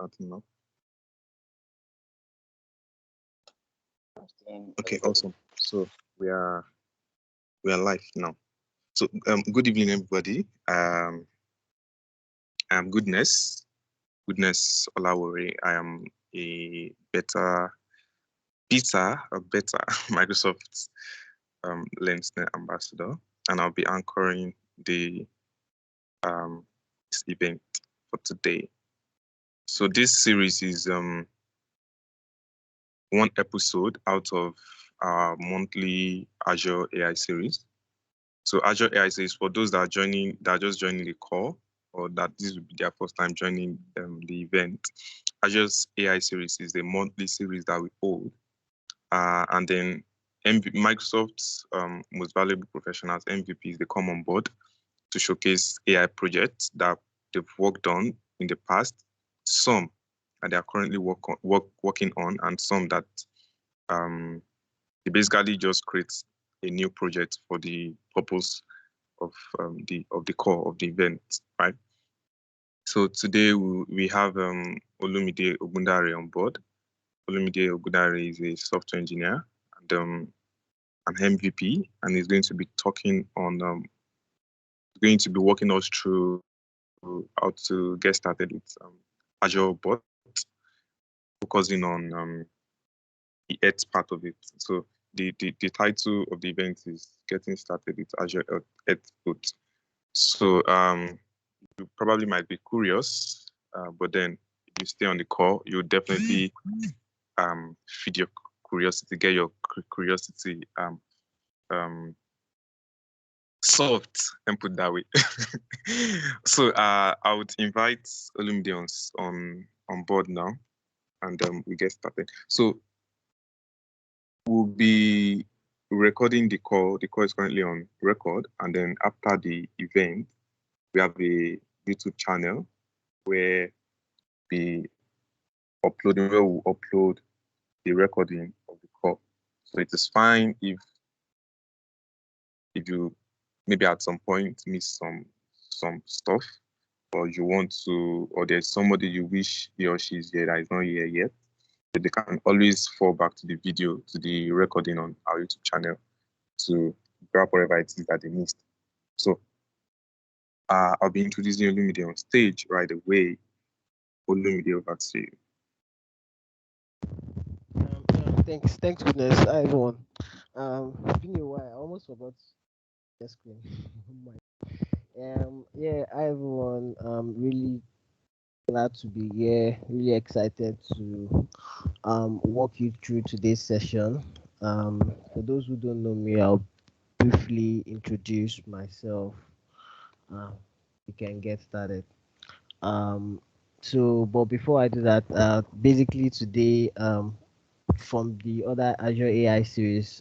Nothing, no. Okay, awesome. So we are live now. So good evening, everybody. I'm Goodness Olawore. I am a better Microsoft LensNet ambassador, and I'll be anchoring the this event for today. So this series is one episode out of our monthly Azure AI series. So Azure AI series, for those that are just joining the call, or that this will be their first time joining the event, Azure's AI series is a monthly series that we hold. And then Microsoft's most valuable professionals, MVPs, they come on board to showcase AI projects that they've worked on in the past, some that they are currently working on, and some that they basically just create a new project for the purpose of the core of the event, right? So today we have Olumide Ogundare on board. Olumide Ogundare is a software engineer and an MVP, and he's going to be talking on going to be walking us through how to get started with Azure Bot, focusing on the Earth part of it. So the title of the event is Getting Started with Azure Earth Bot. So you probably might be curious, but then if you stay on the call, you'll definitely feed your curiosity, get your curiosity solved, and put that way. So I would invite Olumide on board now, and we get started. So we'll be recording the call. The call is currently on record, and then after the event, we have a YouTube channel where we we'll upload the recording of the call. So it is fine if you maybe at some point miss some stuff, or you want to, or there's somebody you wish he or she is here that is not here yet, but they can always fall back to the video, to the recording on our YouTube channel to grab whatever it is that they missed. So I'll be introducing Olumide on stage right away. Olumide, over to you. Thanks, goodness. Hi, everyone. It's been a while. I almost forgot the screen. Oh yeah, hi, everyone. Really glad to be here. Really excited to walk you through today's session. For those who don't know me, I'll briefly introduce myself. Uh, we can get started. But before I do that, basically today, from the other Azure AI series.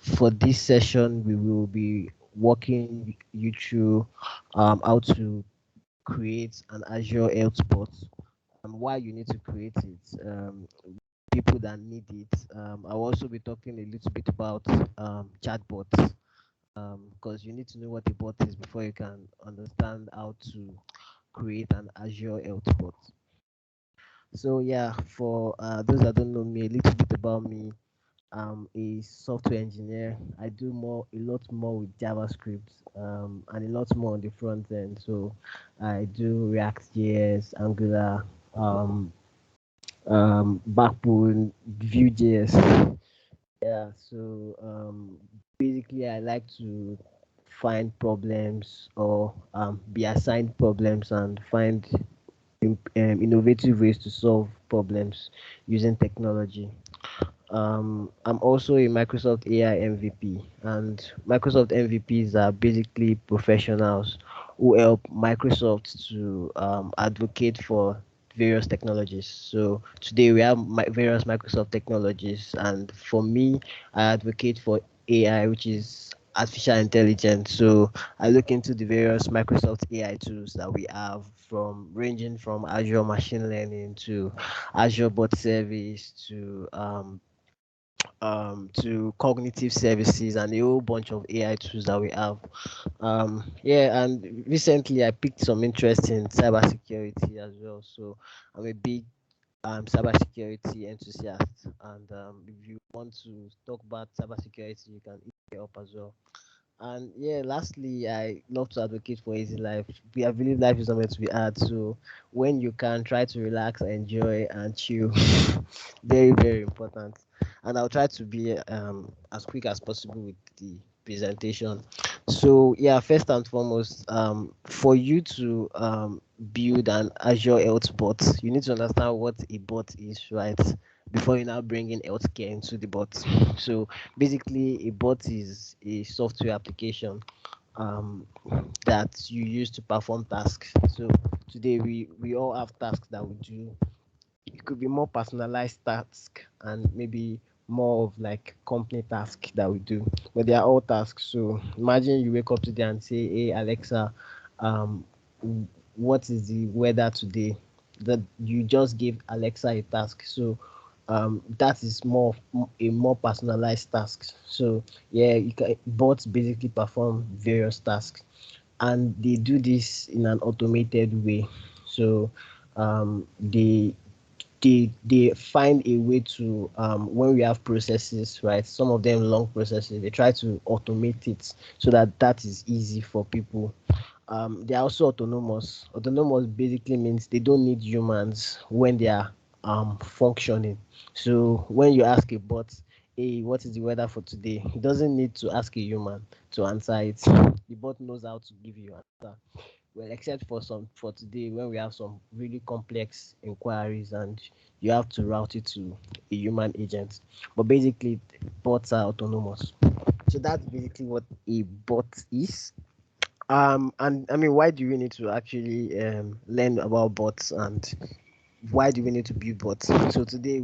For this session, we will be walking you through how to create an Azure Health Bot and why you need to create it. People that need it. I'll also be talking a little bit about chatbots because you need to know what a bot is before you can understand how to create an Azure Health Bot. So yeah, for those that don't know me, a little bit about me. I'm a software engineer. I do a lot more with JavaScript, and a lot more on the front end. So I do React JS, Angular, Backbone, Vue.js. Yeah. So basically, I like to find problems or be assigned problems and find innovative ways to solve problems using technology. I'm also a Microsoft AI MVP, and Microsoft MVPs are basically professionals who help Microsoft to advocate for various technologies. So today we have various Microsoft technologies, and for me, I advocate for AI, which is artificial intelligence. So I look into the various Microsoft AI tools that we have, from ranging from Azure Machine Learning to Azure Bot Service to to cognitive services and a whole bunch of AI tools that we have. Yeah, and recently I picked some interest in cybersecurity as well. So I'm a big cybersecurity enthusiast, and if you want to talk about cybersecurity, you can hit me up as well. And yeah, lastly, I love to advocate for easy life. I believe life is not meant to be hard. So when you can try to relax, enjoy, and chill, very, very important. And I'll try to be as quick as possible with the presentation. So yeah, first and foremost, for you to build an Azure Health Bot, you need to understand what a bot is, right? Before you now bring in healthcare into the bot. So basically, a bot is a software application um, that you use to perform tasks. So today we all have tasks that we do. It could be more personalized task and maybe more of like company task that we do, but they are all tasks. So imagine you wake up today and say, "Hey Alexa, um, what is the weather today?" That you just give Alexa a task. So that is a more personalized task. So yeah, bots basically perform various tasks, and they do this in an automated way. So they find a way to when we have processes, right, some of them long processes, they try to automate it so that that is easy for people. They are also autonomous. Autonomous basically means they don't need humans when they are functioning. So when you ask a bot, hey, what is the weather for today, he doesn't need to ask a human to answer it. The bot knows how to give you answer, well, except for today when we have some really complex inquiries and you have to route it to a human agent. But basically, bots are autonomous. So that's basically what a bot is. And I mean, why do we need to actually learn about bots, and why do we need to build bots? So today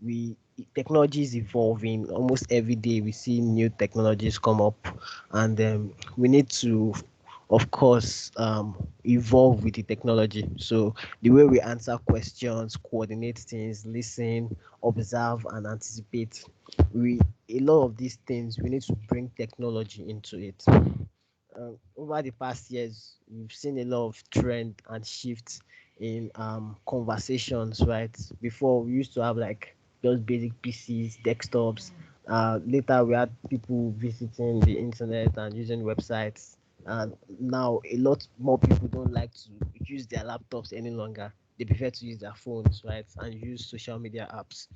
we technology is evolving. Almost every day we see new technologies come up, and we need to, of course, evolve with the technology. So the way we answer questions, coordinate things, listen, observe, and anticipate, we a lot of these things we need to bring technology into it. Over the past years, we've seen a lot of trend and shifts in conversations, right? Before we used to have like just basic PCs, desktops. Later we had people visiting the internet and using websites. And now a lot more people don't like to use their laptops any longer. They prefer to use their phones, right, and use social media apps.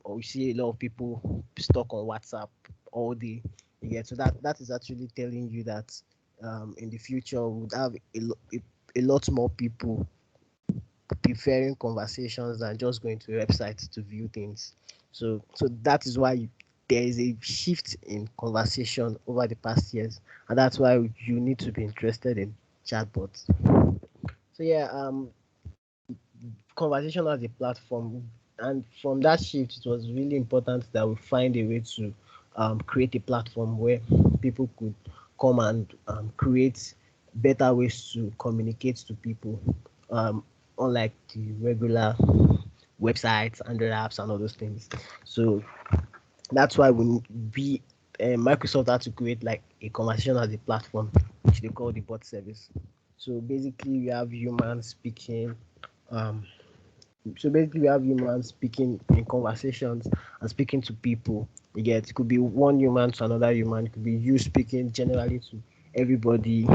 Or we see a lot of people stuck on WhatsApp all day. Yeah, so that is actually telling you that in the future we would have a lot more people preferring conversations than just going to websites to view things. So that is why there is a shift in conversation over the past years, and that's why you need to be interested in chatbots. So yeah, conversation as a platform, and from that shift, it was really important that we find a way to create a platform where people could come and create better ways to communicate to people, um, unlike the regular websites, Android apps, and all those things. So that's why we Microsoft had to create like a conversation as a platform, which they call the bot service. So basically, we have humans speaking. Um, we have humans speaking in conversations and speaking to people. You get, it could be one human to another human. It could be you speaking generally to everybody.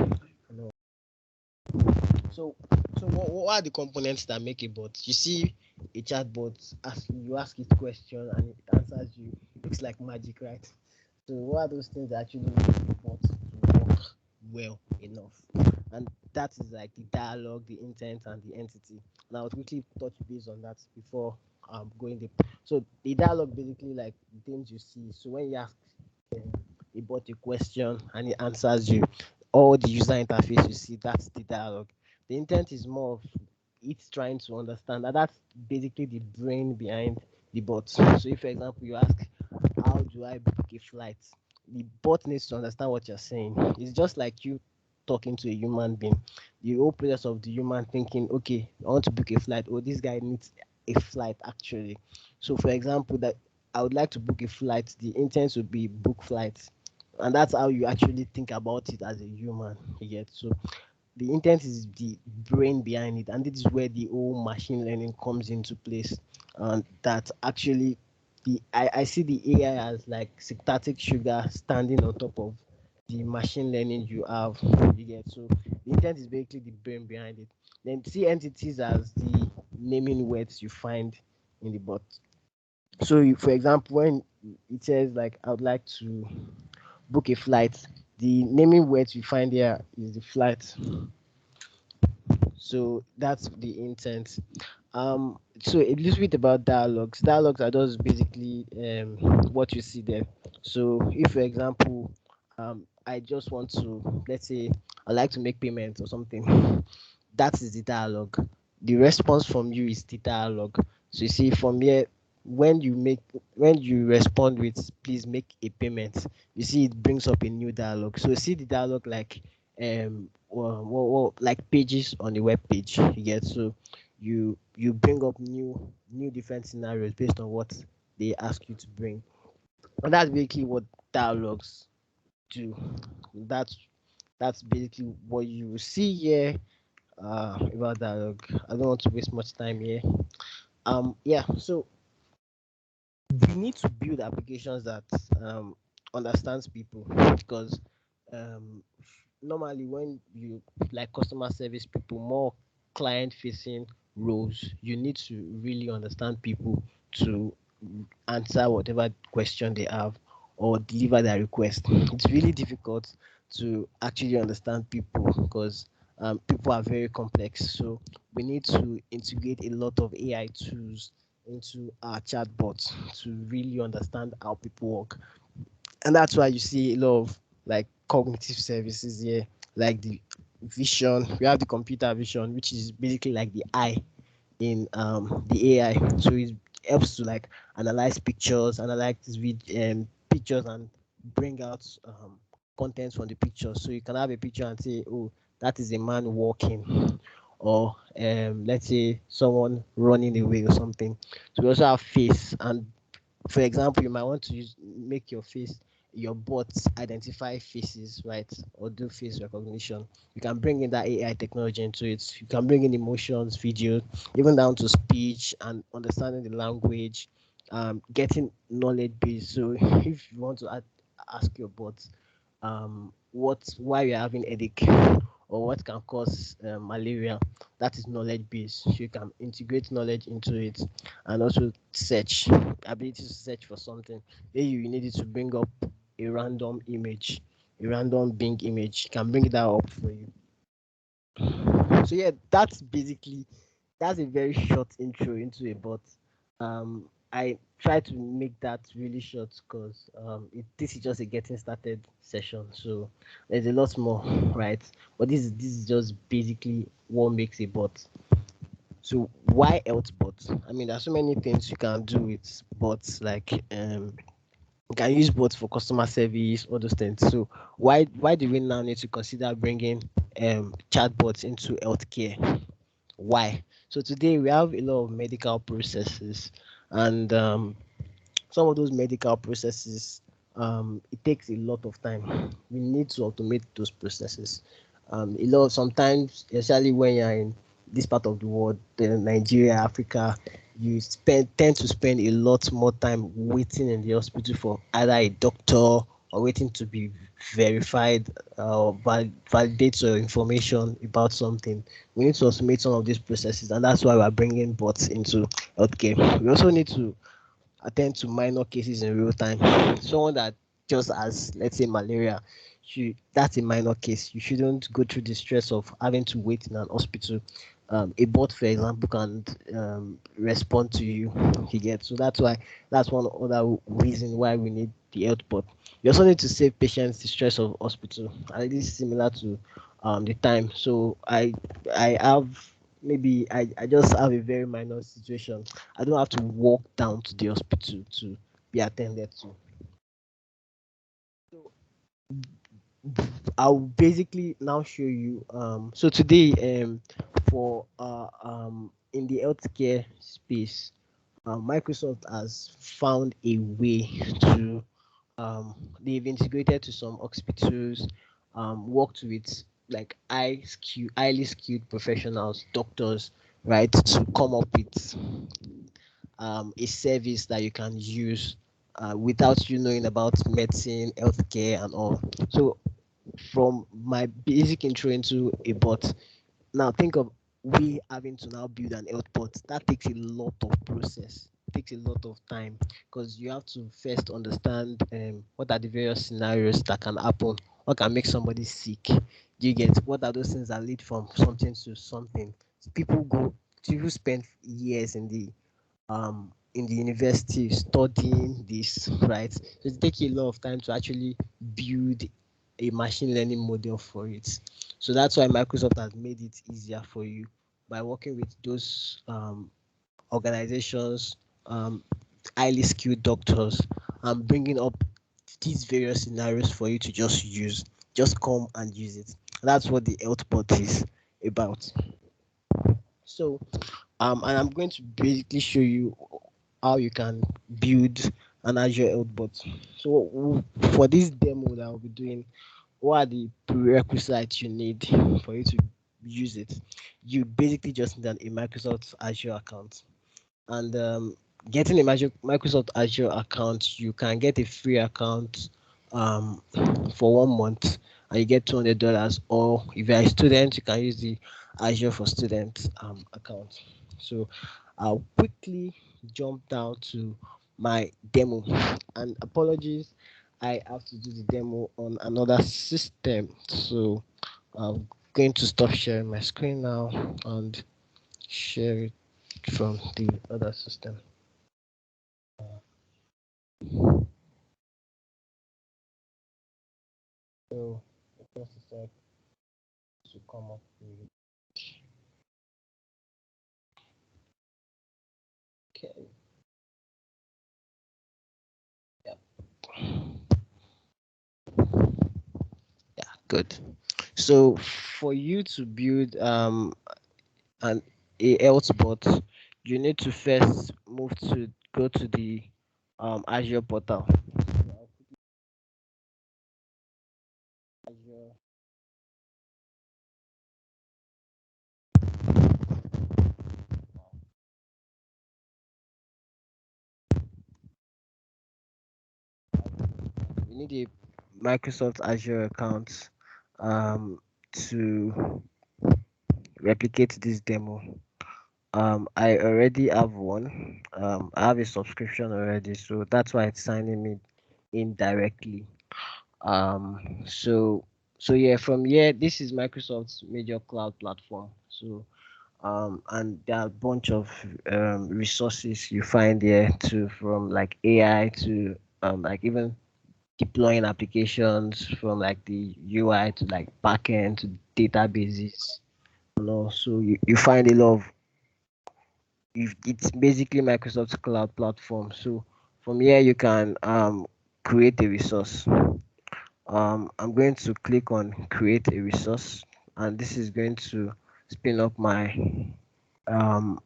So, what are the components that make a bot? You see a chatbot, you ask it question and it answers you. It looks like magic, right? So, what are those things that actually make a bot to work well enough? And that is like the dialogue, the intent, and the entity. And I'll quickly touch base on that before going deep. So, the dialogue basically like the things you see. So, when you ask a question and it answers you, all the user interface you see, that's the dialogue. The intent is more of it trying to understand, and that's basically the brain behind the bot. So if, for example, you ask, how do I book a flight, the bot needs to understand what you're saying. It's just like you talking to a human being. The whole process of the human thinking, okay, I want to book a flight, or this guy needs a flight actually. So for example, that I would like to book a flight, the intent would be book flights. And that's how you actually think about it as a human. You get so the intent is the brain behind it, and this is where the whole machine learning comes into place. And that actually I see the AI as like syntactic sugar standing on top of the machine learning you have. You get so the intent is basically the brain behind it. Then see entities as the naming words you find in the bot. So you, for example, when it says like I would like to book a flight, the naming words you find here is the flight. So that's the intent. So a little bit about dialogues. Dialogues are just basically what you see there. So if, for example, I just want to, let's say, I like to make payment or something, that is the dialogue. The response from you is the dialogue. So you see from here, when you respond with please make a payment, you see it brings up a new dialogue. So see the dialogue like like pages on the web page. You get so you bring up new different scenarios based on what they ask you to bring. And that's basically what dialogues do. That's that's basically what you will see here about dialogue. I don't want to waste much time here. Yeah, so we need to build applications that understands people because um normally when you like customer service people, more client facing roles, you need to really understand people to answer whatever question they have or deliver their request. It's really difficult to actually understand people because people are very complex. So we need to integrate a lot of AI tools into our chatbots to really understand how people work. And that's why you see a lot of like cognitive services here, like the vision. We have the computer vision, which is basically like the eye in the AI. So it helps to like analyze pictures, pictures and bring out contents from the picture. So you can have a picture and say, oh, that is a man walking, or let's say someone running away or something. So we also have face, and for example, you might want to make your bots identify faces, right, or do face recognition. You can bring in that AI technology into it. You can bring in emotions, video, even down to speech and understanding the language, getting knowledge base. So if you want to ask your bot, why you're having headache or what can cause malaria, that is knowledge base. So you can integrate knowledge into it and also search, ability to search for something. Maybe you needed to bring up a random image, a random Bing image, can bring that up for you. So yeah, that's a very short intro into a bot. I try to make that really short because this is just a getting started session. So there's a lot more, right? But this is just basically what makes a bot. So why health bots? I mean, there's so many things you can do with bots, like you can use bots for customer service, all those things. So why do we now need to consider bringing chatbots into healthcare? Why? So today we have a lot of medical processes, and some of those medical processes, it takes a lot of time. We need to automate those processes. A lot sometimes, especially when you're in this part of the world, Nigeria, Africa, you tend to spend a lot more time waiting in the hospital for either a doctor or waiting to be verified or validate your information about something. We need to automate some of these processes, and that's why we're bringing bots into healthcare. We also need to attend to minor cases in real time. Someone that just has, let's say, malaria, that's a minor case. You shouldn't go through the stress of having to wait in an hospital. A bot, for example, can respond to you. You get so that's one other reason why we need the health bot. You also need to save patients the stress of hospital, and this is similar to the time. So I have I just have a very minor situation. I don't have to walk down to the hospital to be attended to. So I'll basically now show you. So today, for in the healthcare space, Microsoft has found a way to they've integrated to some hospitals, worked with like highly skilled professionals, doctors, right, to come up with a service that you can use without you knowing about medicine, healthcare, and all. So, from my basic intro into a bot, now think of we having to now build an health bot. That takes a lot of process. Takes a lot of time because you have to first understand what are the various scenarios that can happen. What can make somebody sick? Do you get what are those things that lead from something to something? People spend years in the university studying this, right? So it takes a lot of time to actually build a machine learning model for it. So that's why Microsoft has made it easier for you by working with those organizations, um, highly skilled doctors, and bringing up these various scenarios for you to just use. Just come and use it. That's what the health bot is about. So, and I'm going to basically show you how you can build an Azure Health Bot. So, for this demo that I'll be doing, what are the prerequisites you need for you to use it? You basically just need a Microsoft Azure account. And getting a Microsoft Azure account, you can get a free account um, for 1 month and you get $200. Or if you're a student, you can use the Azure for Students account. So I'll quickly jump down to my demo. And apologies, I have to do the demo on another system. So I'm going to stop sharing my screen now and share it from the other system. So the first step to come up with okay, yeah, yeah, good. So for you to build an a health bot, you need to first go to the Azure portal. Azure, you need a Microsoft Azure account to replicate this demo. I already have one. I have a subscription already, so that's why it's signing me in directly. So yeah, from here, this is Microsoft's major cloud platform. So and there are a bunch of resources you find there too, from like AI to like even deploying applications from like the UI to like backend to databases. So you find a lot of if it's basically Microsoft's cloud platform. So from here you can create a resource. I'm going to click on create a resource, and this is going to spin up my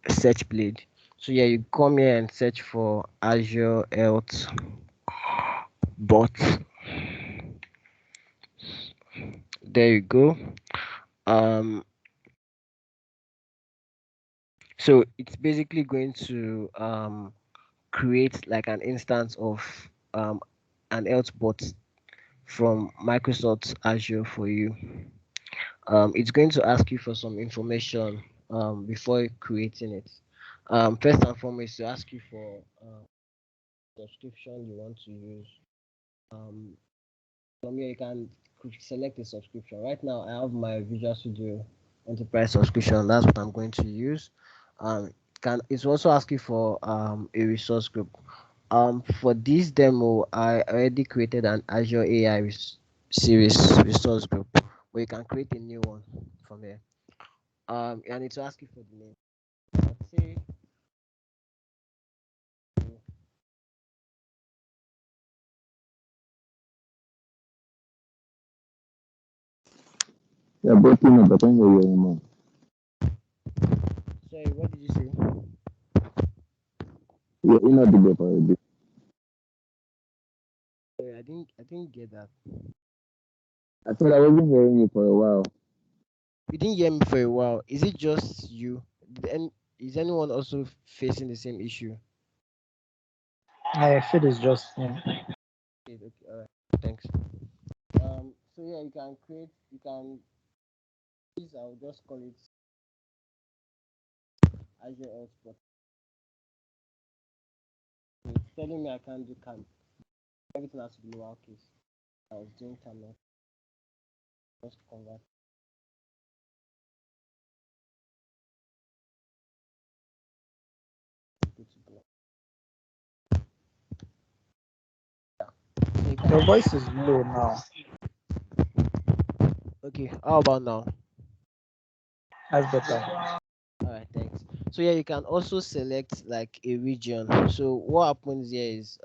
search blade. So yeah, you come here and search for Azure Health Bot. There you go. Um, so it's basically going to create like an instance of um, an health bot from Microsoft Azure for you. It's going to ask you for some information before creating it. First and foremost, to ask you for subscription you want to use. Um, from here, you can select a subscription. Right now, I have my Visual Studio Enterprise subscription. That's what I'm going to use. It's also asking for a resource group. For this demo, I already created an Azure AI series resource group, where you can create a new one from here. And it's asking for the name. Let's say Yeah, breaking up. I can't hear you anymore. sorry, what did you say? You're inaudible for a bit. Sorry, I didn't get that. I thought I wasn't hearing you for a while. You didn't hear me for a while. Is it just you? Is anyone also facing the same issue? I feel it's just yeah. Okay, okay, all right. Thanks. So yeah, you can use, I'll just call it Azure Health Bot. It's telling me I can't do CAM. Everything has to be lowercase. I was doing CAM now. Just convert. Good to go. So Your voice is low now. okay, how about now? That's better. All right, thanks. So yeah, you can also select like a region. So what happens here is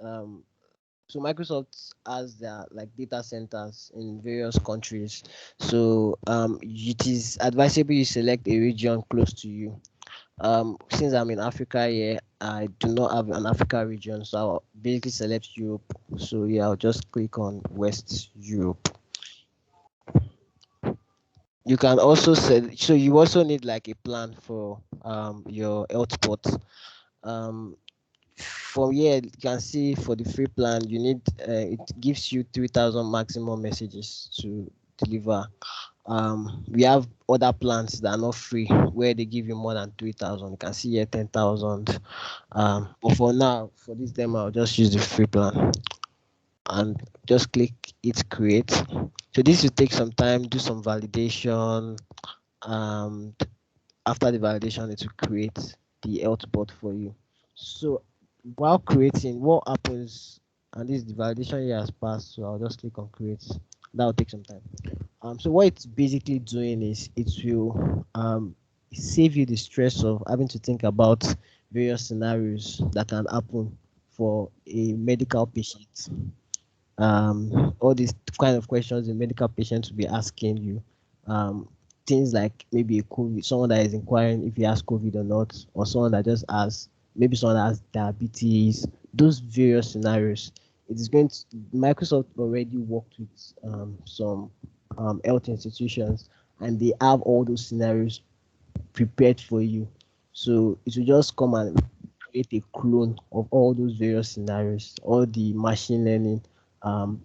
so Microsoft has their like data centers in various countries. So it is advisable you select a region close to you. Since I'm in Africa here, I do not have an Africa region, so I'll basically select Europe. So yeah, I'll just click on West Europe. You can also set, so you also need like a plan for your health bot. Um, from here you can see for the free plan you need it gives you 3,000 maximum messages to deliver. We have other plans that are not free where they give you more than 3,000. You can see here 10,000. But for now, for this demo, I'll just use the free plan and just click it create. So this will take some time, do some validation. Um, After the validation, it will create the health bot for you. So while creating, what happens, and this is the validation here has passed, so I'll just click on create. That will take some time. So what it's basically doing is it will save you the stress of having to think about various scenarios that can happen for a medical patient. All these kind of questions the medical patients will be asking you. Um, Things like maybe a COVID, someone that is inquiring if he has COVID or not, or someone that just has maybe someone that has diabetes. Those various scenarios. It is going to Microsoft already worked with some health institutions, and they have all those scenarios prepared for you. So it will just come and create a clone of all those various scenarios, all the machine learning um,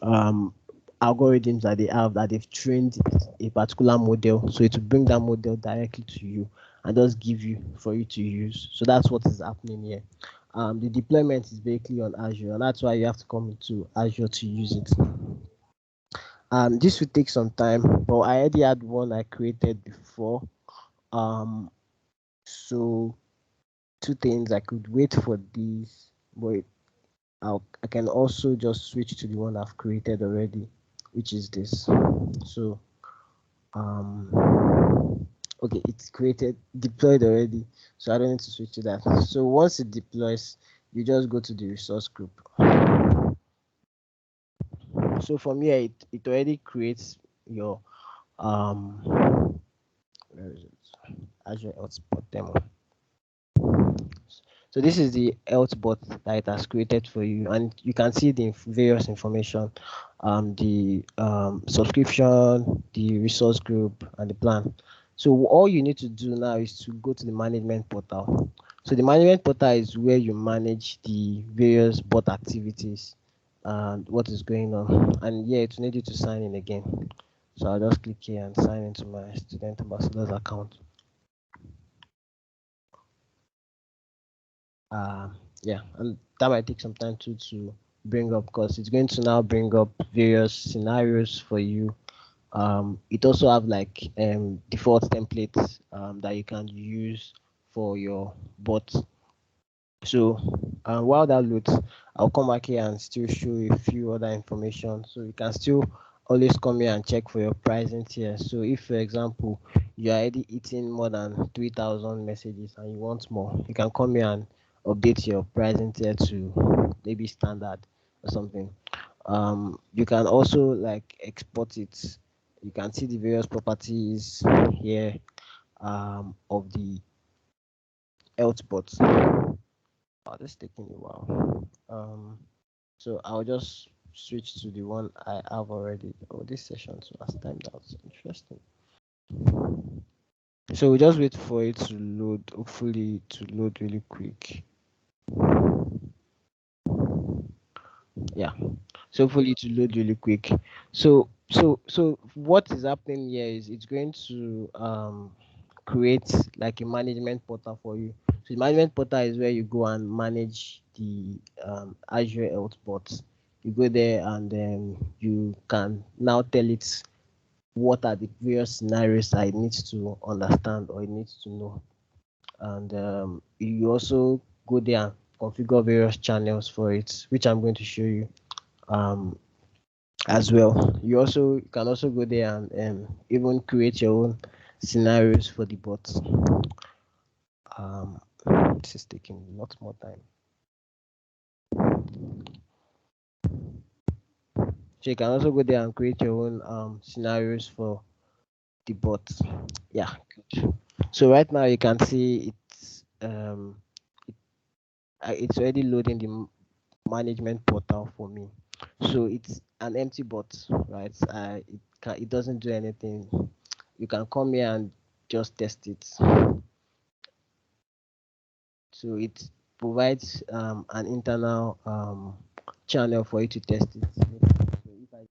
um, algorithms that they have that they've trained a particular model. So it will bring that model directly to you and just give you for you to use. So that's what is happening here. The deployment is basically on Azure, and that's why you have to come into Azure to use it. This will take some time, but I already had one I created before. Um, so two things, I could wait for these, but I can also just switch to the one I've created already, which is this. So okay, it's created, deployed already, so I don't need to switch to that. So once it deploys, you just go to the resource group. So from here, it already creates your where is it? Azure Hotspot demo. So this is the health bot that it has created for you, and you can see the various information, the subscription, the resource group, and the plan. So all you need to do now is to go to the management portal. So the management portal is where you manage the various bot activities and what is going on. And yeah, it will need you to sign in again. So I'll just click here and sign into my student ambassador's account. Yeah, and that might take some time to bring up because it's going to now bring up various scenarios for you. It also have like default templates that you can use for your bot. So while that loads, I'll come back here and still show a few other information. So you can still always come here and check for your pricing tier. So if, for example, you're already eating more than 3,000 messages and you want more, you can come here and update your pricing tier to maybe standard or something. You can also like export it. You can see the various properties here of the health bot. Oh, this is taking a while. So I'll just switch to the one I have already. Oh, this session too has timed out. Interesting. So we just wait for it to load. Hopefully, to load really quick. Yeah. So hopefully to load really quick. So what is happening here is it's going to create like a management portal for you. So the management portal is where you go and manage the Azure Health Bot. You go there and then you can now tell it what are the various scenarios I need to understand or it needs to know. And you also go there and configure various channels for it, which I'm going to show you. As well. You can also go there and even create your own scenarios for the bots. Um, this is taking a lot more time. So you can also go there and create your own scenarios for the bots. Yeah, good. So right now you can see it's already loading the management portal for me. So it's an empty bot, right? It doesn't do anything. You can come here and just test it. So it provides an internal channel for you to test it. So if I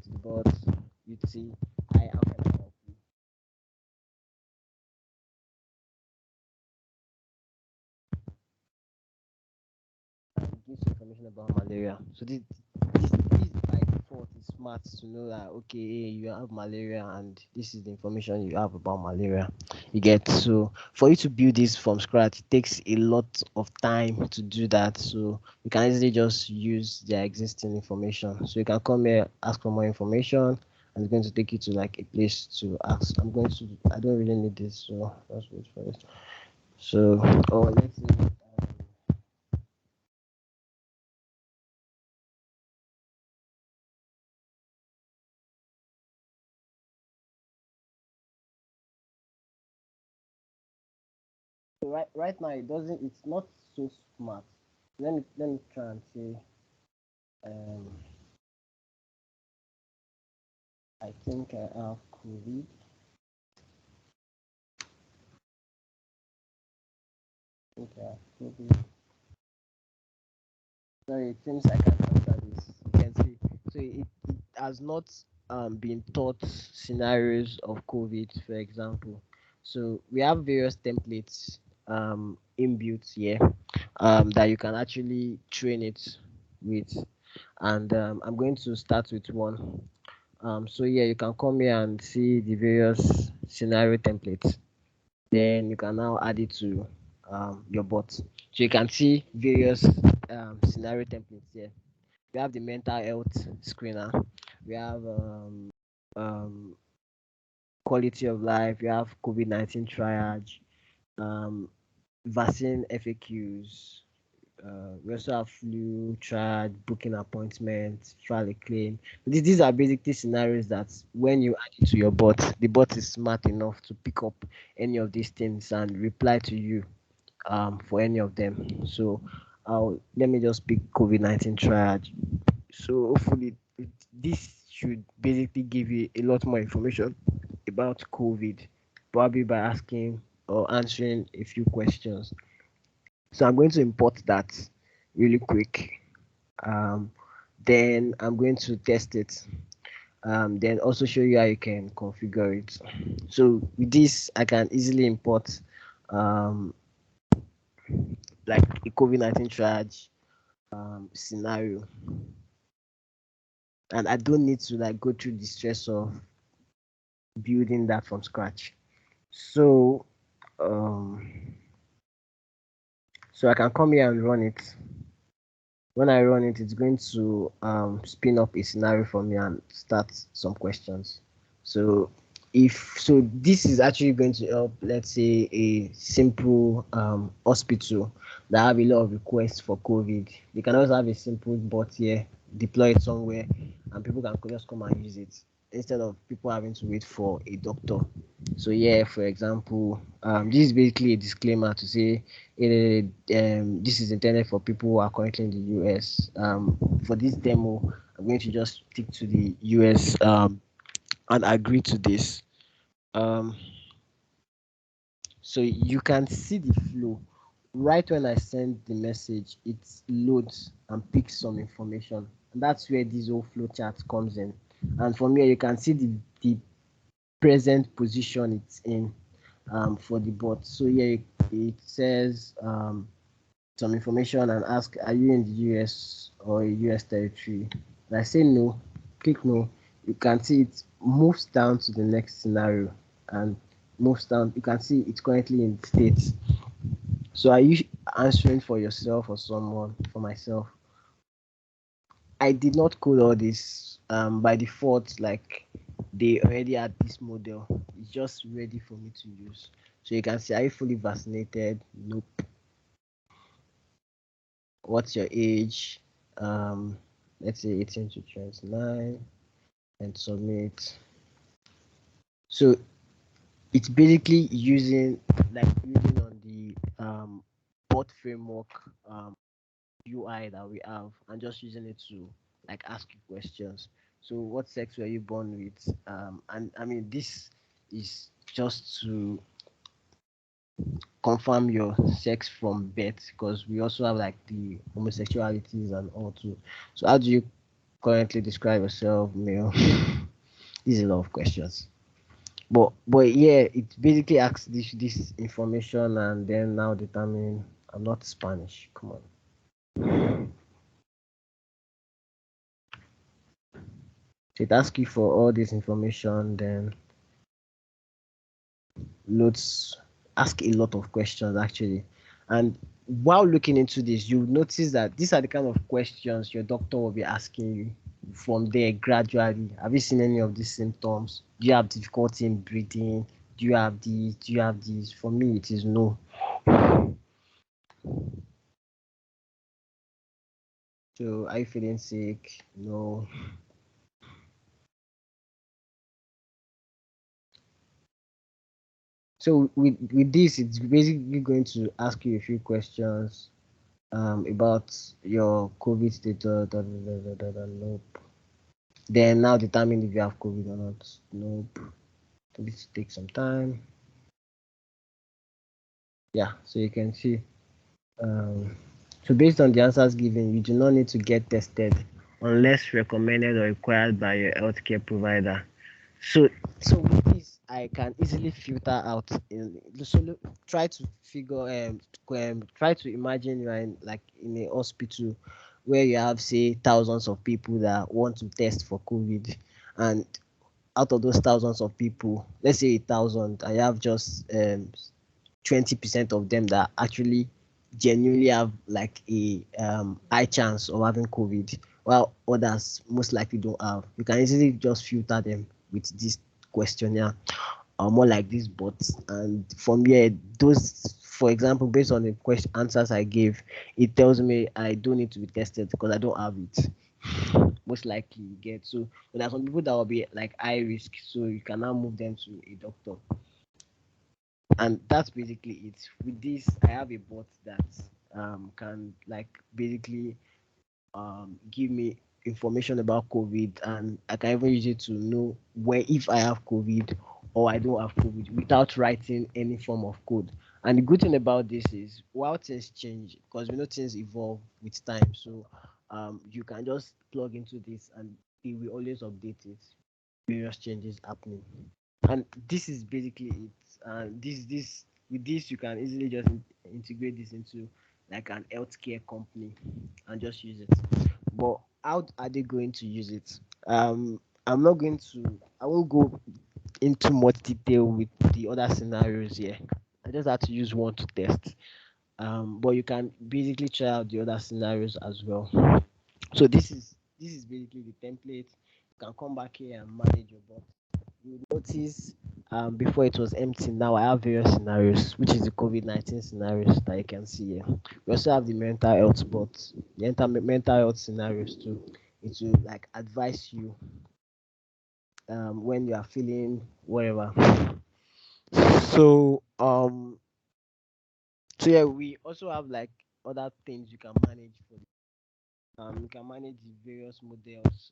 to the bot, you'd see I how can I help you? It gives you information about malaria. So this by default is smart to know that okay, hey, you have malaria and this is the information you have about malaria. You get so for you to build this from scratch, it takes a lot of time to do that. So you can easily just use their existing information. So you can come here, ask for more information, and it's going to take you to like a place to ask. I don't really need this, so let's wait for it. So, oh, let's see. Right now it doesn't. It's not so smart. Let me try and say. Um, I think I have COVID. I think I have COVID. Sorry, it seems I can't answer this. You can see. So it has not been taught scenarios of COVID, for example. So we have various templates inbuilt here that you can actually train it with. And I'm going to start with one. So yeah, you can come here and see the various scenario templates. Then you can now add it to your bot. So you can see various scenario templates here. We have the mental health screener. We have um, quality of life. We have COVID-19 triage, um, vaccine FAQs. We also have flu, triage, booking appointments, file a claim. These are basically scenarios that when you add it to your bot, the bot is smart enough to pick up any of these things and reply to you for any of them. So let me just pick COVID-19 triage. So hopefully this should basically give you a lot more information about COVID, probably by asking or answering a few questions. So I'm going to import that really quick. Um, then I'm going to test it. Then also show you how you can configure it. So with this, I can easily import um, like a COVID-19 triage scenario, and I don't need to like go through the stress of building that from scratch. So um, so I can come here and run it. When I run it, it's going to spin up a scenario for me and start some questions. So this is actually going to help, let's say, a simple hospital that have a lot of requests for COVID. They can also have a simple bot here, deploy it somewhere, and people can just come and use it instead of people having to wait for a doctor. So yeah, for example, this is basically a disclaimer to say this is intended for people who are currently in the US. For this demo, I'm going to just stick to the US and agree to this. Um, so you can see the flow. Right when I send the message, it loads and picks some information. And that's where this whole flow chart comes in. And from here, you can see the present position it's in for the bot. So here it says some information and ask, are you in the US or a US territory? And I say no, click no. You can see it moves down to the next scenario and moves down. You can see it's currently in the States. So are you answering for yourself or someone? For myself. I did not code all this by default, like they already had this model. It's just ready for me to use. So you can see, are you fully vaccinated? Nope. What's your age? Let's say 18 to 29 and submit. So it's basically using on the bot framework UI that we have and just using it to like ask you questions. So what sex were you born with? And I mean this is just to confirm your sex from birth because we also have like the homosexualities and all too. So how do you currently describe yourself, male? These are a lot of questions. But yeah, it basically asks this information and then now determine I'm not Spanish. Come on. So it asks you for all this information, then loads ask a lot of questions actually. And while looking into this, you notice that these are the kind of questions your doctor will be asking you from there gradually. Have you seen any of these symptoms? Do you have difficulty in breathing? Do you have these? Do you have these? For me, it is no. So are you feeling sick? No. So with this, it's basically going to ask you a few questions about your COVID status. Nope. Then now determine if you have COVID or not. Nope. This take some time. Yeah, so you can see. So based on the answers given, you do not need to get tested unless recommended or required by your healthcare provider. So with this, I can easily filter out. Try to figure try to imagine you're in a hospital where you have say thousands of people that want to test for COVID, and out of those thousands of people, let's say 1,000, and you have just 20% of them that actually genuinely have like a high chance of having COVID, while others most likely don't have. You can easily just filter them with this questionnaire or more like this bots. And from here, those, for example, based on the question answers I gave, it tells me I don't need to be tested because I don't have it. Most likely you get. So but there are some people that will be like high risk, so you can now move them to a doctor. And that's basically it. With this, I have a bot that can like basically give me information about COVID, and I can even use it to know where if I have COVID or I don't have COVID without writing any form of code. And the good thing about this is while things change, because we know things evolve with time, so you can just plug into this and it will always update it. Various changes happening, and this is basically it. And this with this you can easily just integrate this into like an healthcare company and just use it. But how are they going to use it? I'm not going to. I won't go into much detail with the other scenarios here. I just have to use one to test. But you can basically try out the other scenarios as well. So this is basically the template. You can come back here and manage your bot. You notice before it was empty. Now I have various scenarios, which is the COVID-19 scenarios that you can see here. We also have the mental health bot, the mental health scenarios too. It will like advise you when you are feeling whatever. So so yeah, we also have like other things you can manage for you can manage the various models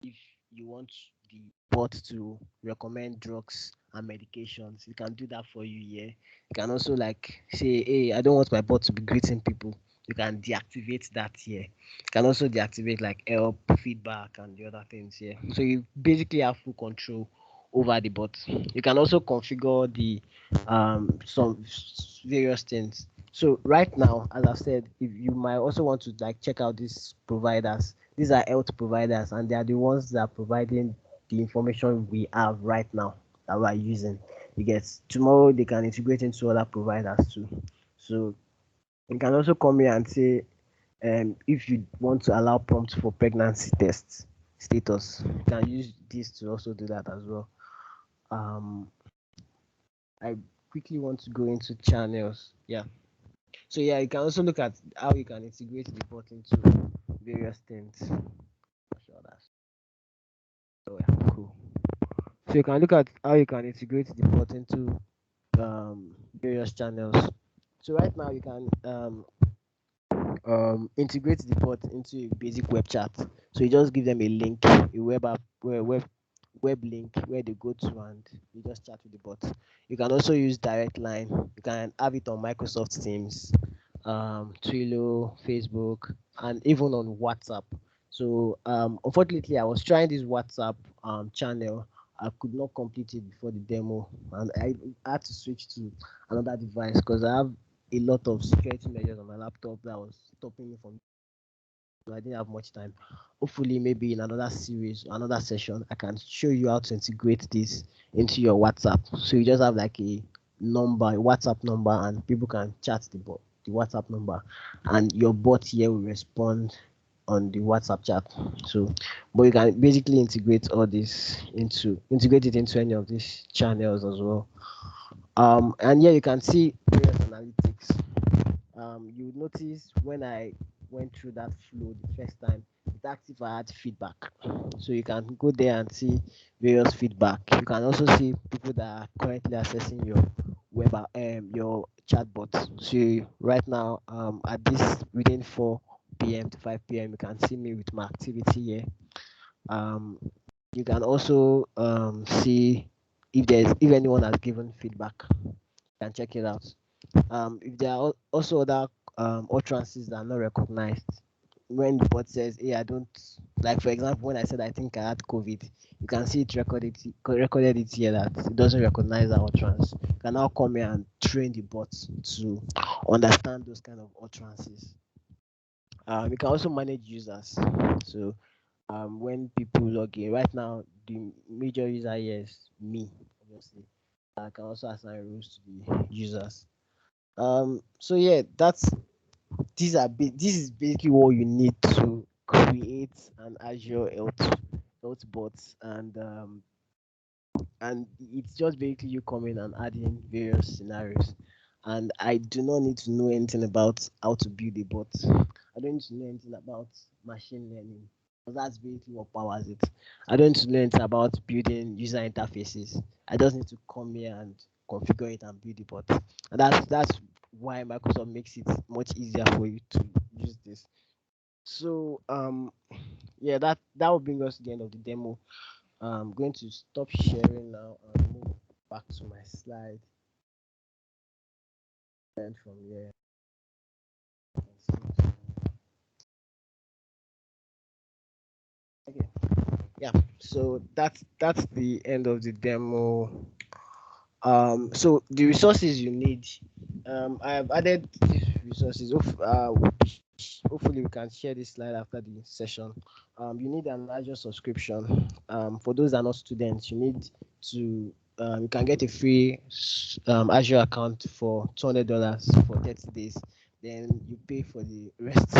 if you want the bot to recommend drugs and medications, you can do that for you. Yeah, you can also like say, hey, I don't want my bot to be greeting people. You can deactivate that here. You can also deactivate like help, feedback, and the other things here. So you basically have full control over the bot. You can also configure the some various things. So right now, as I said, if you might also want to like check out these providers. These are health providers, and they are the ones that are providing the information we have right now that we are using. You get tomorrow they can integrate into other providers too. So you can also come here and say, if you want to allow prompts for pregnancy tests status, you can use this to also do that as well. Um, I quickly want to go into channels. Yeah. So yeah, you can also look at how you can integrate the bot into various things. Sure, that's so yeah, cool. So you can look at how you can integrate the bot into various channels. So right now you can integrate the bot into a basic web chat. So you just give them a link, a web app, web link where they go to and you just chat with the bot. You can also use direct line. You can have it on Microsoft Teams, Twilio, Facebook, and even on WhatsApp. So unfortunately, I was trying this WhatsApp channel. I could not complete it before the demo, and I had to switch to another device because I have a lot of security measures on my laptop that was stopping me from. So I didn't have much time. Hopefully, maybe in another series, another session, I can show you how to integrate this into your WhatsApp. So you just have like a number, a WhatsApp number, and people can chat the WhatsApp number, and your bot here will respond on the WhatsApp chat. So, but you can basically integrate it into any of these channels as well. And yeah, you can see various analytics. You notice when I went through that flow the first time, it asked if I had feedback. So you can go there and see various feedback. You can also see people that are currently accessing your your chatbot. So right now, at this within 4 p.m. to 5 p.m., you can see me with my activity here. Um, you can also see if anyone has given feedback. You can check it out. If there are also other utterances that are not recognized, when the bot says, "Hey, I don't," like for example, when I said I think I had COVID, you can see it recorded it here that it doesn't recognize that utterance. You can now come here and train the bot to understand those kind of utterances. You can also manage users. So when people log in, right now the major user here is me, obviously. I can also assign rules to the users. So yeah, this is basically what you need to create an Azure health bot, and it's just basically you coming and adding various scenarios. And I do not need to know anything about how to build a bot. I don't need to know anything about machine learning. Because that's basically what powers it. I don't need to know anything about building user interfaces. I just need to come here and configure it and build the bot. And that's why Microsoft makes it much easier for you to use this. So yeah, that will bring us to the end of the demo. I'm going to stop sharing now and move back to my slide. And from here, okay, yeah. So that's the end of the demo. So the resources you need, I have added these resources. Hopefully we can share this slide after the session. You need an Azure subscription. For those that are not students, you need to you can get a free Azure account for $200 for 30 days. Then you pay for the rest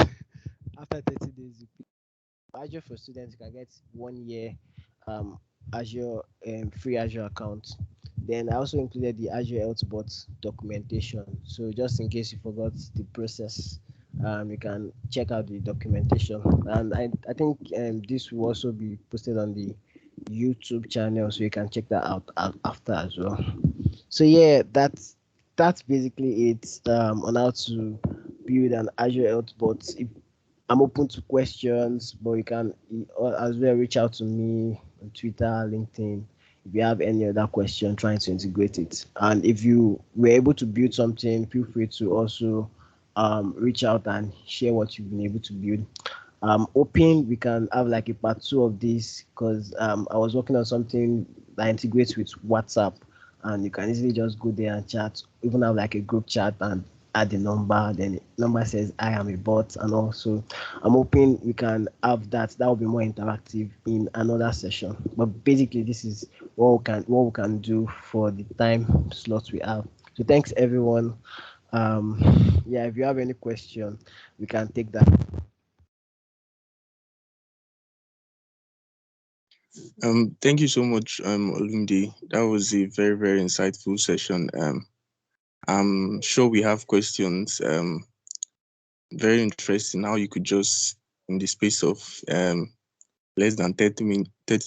after 30 days. You pay. Azure for students, you can get 1 year um, Azure free Azure account. Then I also included the Azure Health Bot documentation. So just in case you forgot the process, you can check out the documentation. And I think this will also be posted on the YouTube channel, so you can check that out after as well. So yeah, that's basically it on how to build an Azure Health Bot. If I'm open to questions, but you can as well reach out to me on Twitter, LinkedIn, if you have any other question trying to integrate it. And if you were able to build something, feel free to also reach out and share what you've been able to build. I'm hoping we can have like a part two of this, because I was working on something that integrates with WhatsApp, and you can easily just go there and chat, even have like a group chat and add the number, then the number says I am a bot. And also I'm hoping we can have that will be more interactive in another session. But basically this is what we can do for the time slots we have. So thanks everyone. Yeah, if you have any question, we can take that. Thank you so much, Olumide. That was a very, very insightful session. I'm sure we have questions. Very interesting how you could just, in the space of less than 30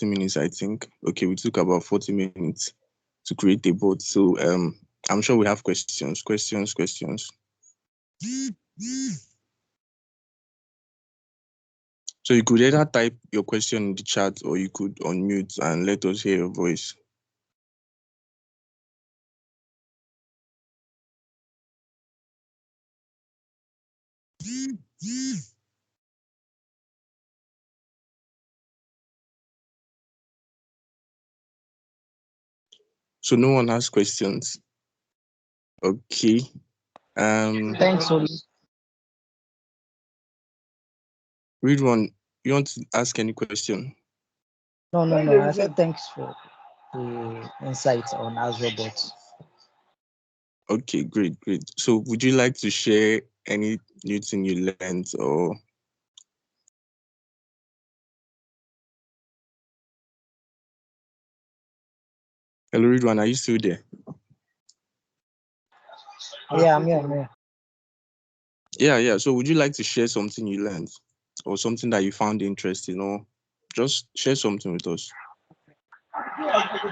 minutes, I think. Okay, we took about 40 minutes to create a bot. So I'm sure we have questions. So you could either type your question in the chat, or you could unmute and let us hear your voice. So no one has questions. Okay. Thanks, Olu. Read one. You want to ask any question? No, no, no. I said thanks for the insights on Azure Bot. Okay, great. So would you like to share any new thing you learned, or hello, Ridwan, are you still there? Yeah, I'm here. Yeah. So would you like to share something you learned, or something that you found interesting, or just share something with us?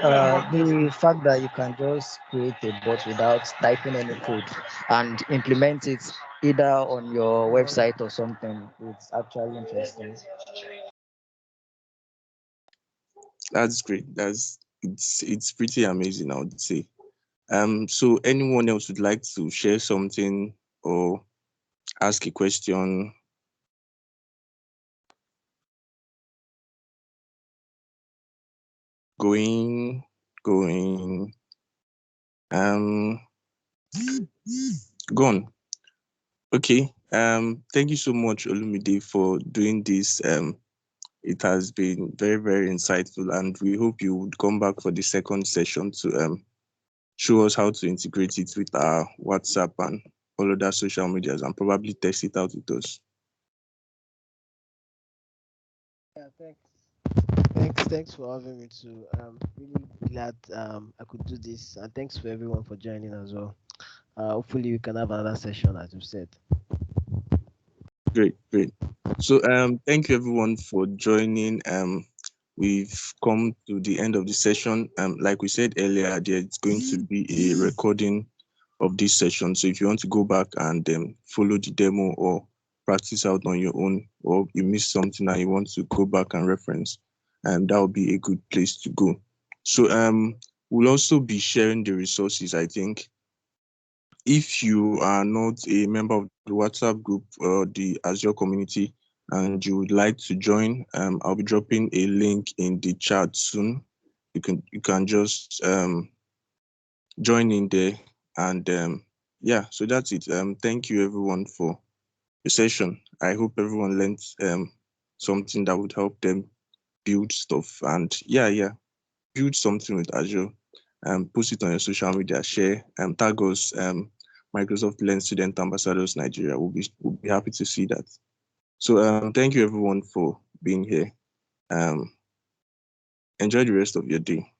The fact that you can just create a bot without typing any code and implement it either on your website or something, it's actually interesting. That's great. It's pretty amazing, I would say. So anyone else would like to share something or ask a question? Going. Gone. Okay. Thank you so much, Olumide, for doing this. It has been very, very insightful, and we hope you would come back for the second session to show us how to integrate it with our WhatsApp and all other social medias, and probably test it out with us. Yeah, thanks for having me too. I'm really glad I could do this, and thanks for everyone for joining as well. Hopefully we can have another session as you said. Great. So thank you everyone for joining. We've come to the end of the session. Like we said earlier, there's going to be a recording of this session. So if you want to go back and follow the demo or practice out on your own, or you missed something and you want to go back and reference, that would be a good place to go. So we'll also be sharing the resources, I think. If you are not a member of the WhatsApp group or the Azure community and you would like to join, I'll be dropping a link in the chat soon. You can just join in there, and yeah, so that's it. Thank you everyone for the session. I hope everyone learned something that would help them build stuff, and yeah, build something with Azure. Post it on your social media, share, tag us, Microsoft Learn Student Ambassadors Nigeria. We'll be happy to see that. So thank you everyone for being here. Enjoy the rest of your day.